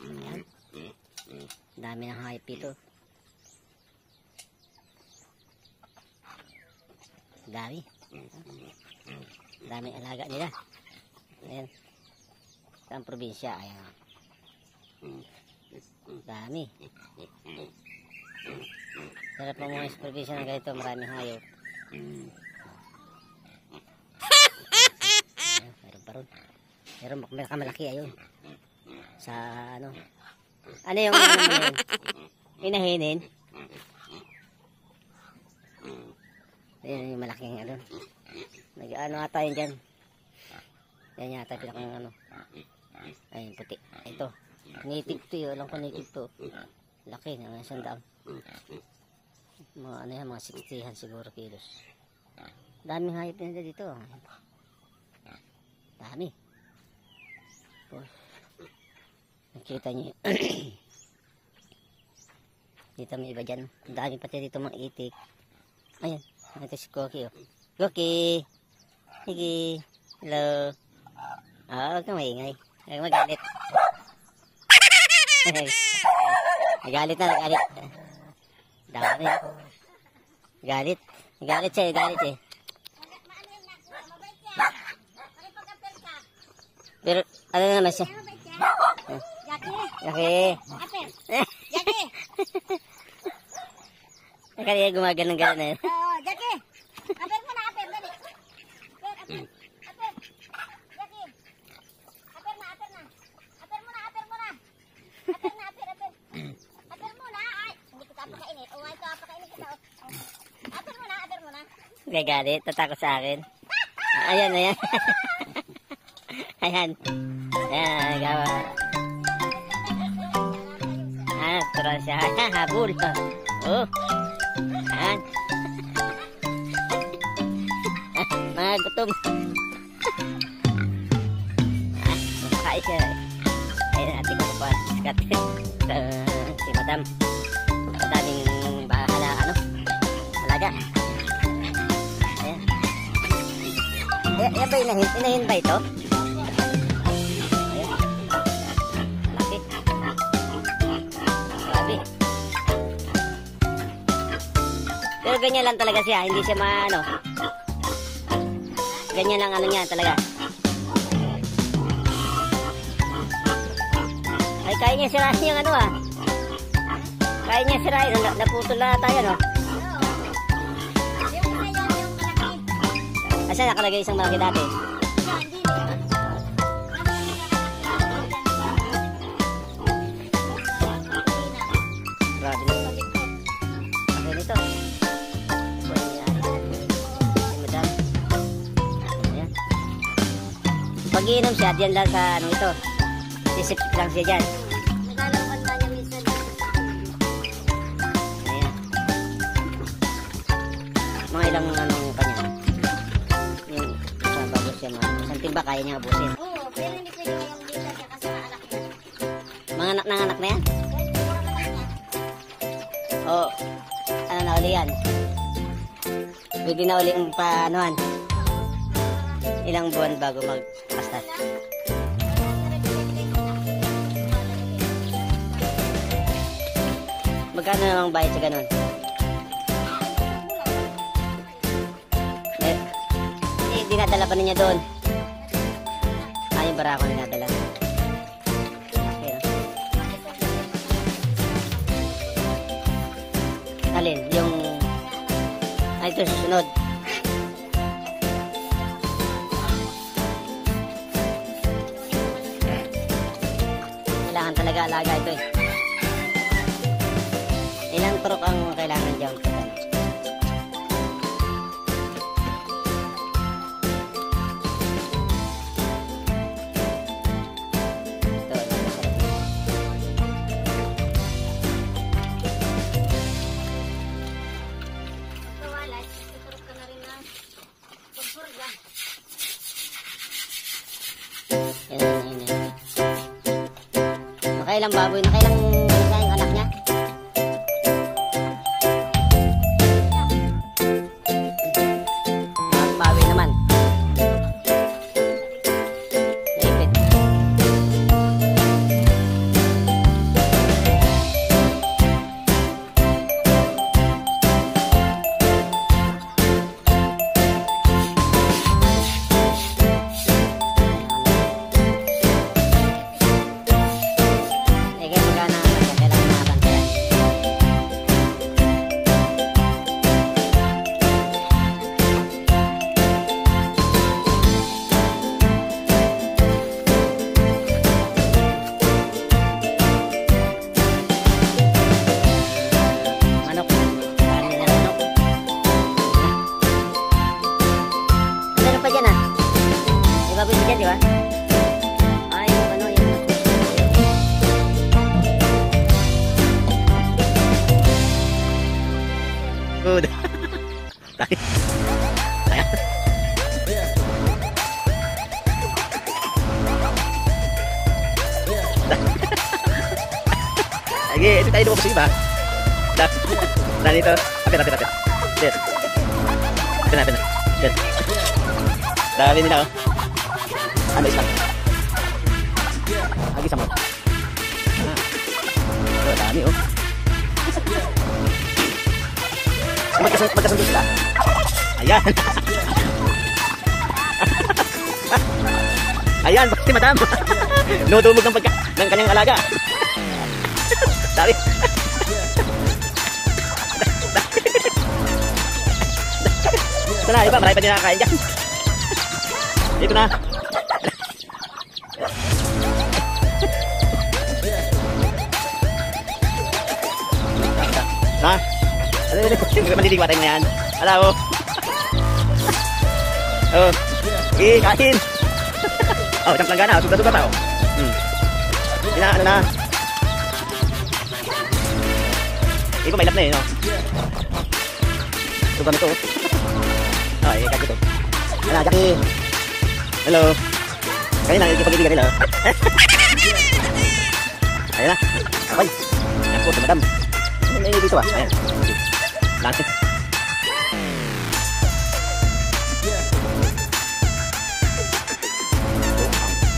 Ayan. Dami ng hayop ito. Dami. Daming alaga nila. Ayan. Saan probinsya? Ayan. Dami. Sarap mo mga probinsya ng ganito. Maraming hayop. Ayan, meron pa ron. Meron kamalaki ayun. Sa ano? Ano yung ano yun? Inahinin? Ayan yung malaking ano. Nag-ano ata yun dyan. Yan yata pinakang ano. Ayun puti. Ito. Native to yun. Alam ko native to. Laki na. $100. Mga ano yan. Mga 60 siguro kilos. Daming hayop na dito. Dami. Nakita nyo. Dito may iba dyan. Dami pati dito mga itik. Ayan. Ito si Cookie. Oh. Cookie. Sige. Hello. Huwag kang maingay. Huwag magalit. Nagalit na. Nagalit. Dami. Galit. Galit siya. Galit eh. Pero ano naman siya? Jackie. Jackie. Kaya gumagano-gano na yun. Oh, Jackie. Aper mo na, aper. Dali. Aper. Jackie. Aper na. Aper mo na. Aper mo na. Ay, hindi kita pakainit. Oh, ito, pakainit kita. Aper mo na. Gagalit. Tatakot sa akin. Ayan. Ayan. Ayan. Gawa. Turun siya. Habol. Oh. Ayan. Mga gutom. Makain siya. Ayun natin ko pa. Sikat. Si madam. Ang daming bahala. Alaga. Ayan. Yan ba inahin ba ito? Pero ganyan lang talaga siya, hindi siya maano. Ganyan lang ano niya talaga. Ay kaya niya sirahin yung ano ah. Kaya niya sirahin, naputol na tayo no. Yung malaki. Asa nakalagay isang malaki dati? Grabe nito. Okay nito. Pag-iinom siya, diyan lang sa ano ito. Sisipsip lang siya dyan. Nagalawan ba niya minsan? Ayan. Mga ilang ano kanya. Yung isang bago siya. Isang timba kaya niya abusin. Oo, pero hindi pwede yung dito niya kasi anak niya. Mga anak ng anak na yan? Oo. Ano na uli yan? Pwede na uli ang paanohan. Ilang buwan bago magpastas. Magkano namang bayad sa ganun? Dinadala pa niya doon. Yung barako dinadala. Okay. Alin? Yung... ito susunod. Kailangan talaga alaga ito eh. Ilang truk ang kailangan dyan? Nakailang baboy, nakailang anak niya? Baboy naman. Naipit. Kaya magana na kailangan mabantayan. Manok. Kanin na manok. Ano pa dyan ah? May baboy pa dyan, di ba? Ay, yung ano, yung... Good. Lagi, ito tayo lumabas yung iba. Dito. Apit. Dit. Apit. Dit. Dami nila, oh. Ano, isang. Lagi sama. Oh, dami, oh. Magkasundo sila. Ayan. Ayan, pati madam. Nudumog ng kanyang alaga. Dami. Sana, iba, marami pa din nakakain dyan. Dito na. Ha? Maliliwatan mo yan. Hello. Oh. Okay, kain. Oh, isang planggana. Suga-suga pa, oh. Ano na. Ikaw may lap na eh, no? Suga nito, oh. Oh, kain ito. Ano, Jackie. Hello. Kanina, ikipag-ibigan nila, oh. Ayan na. Okay. Ayan po, madam. Ano yung dito, ah? Ayan. Lahat.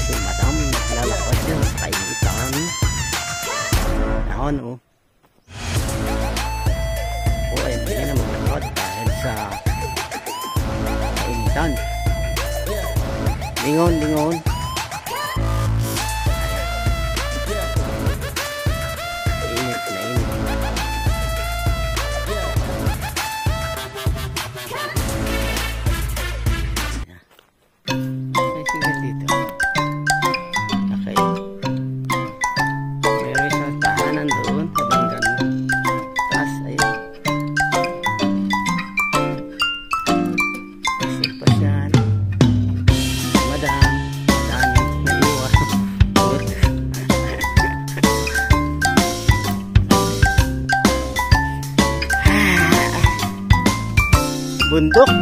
Si madam lalakad siya sa kainitan. Naon, oh. Oh, ay hindi na maglakad dahil sa kainitan. Lingon. Init na init. May sigat dito. Okay. Meron isang tahanan doon sa banggan. Taas, ayun. Silpa siya. Madam. Dami. Naiwan. Bundok.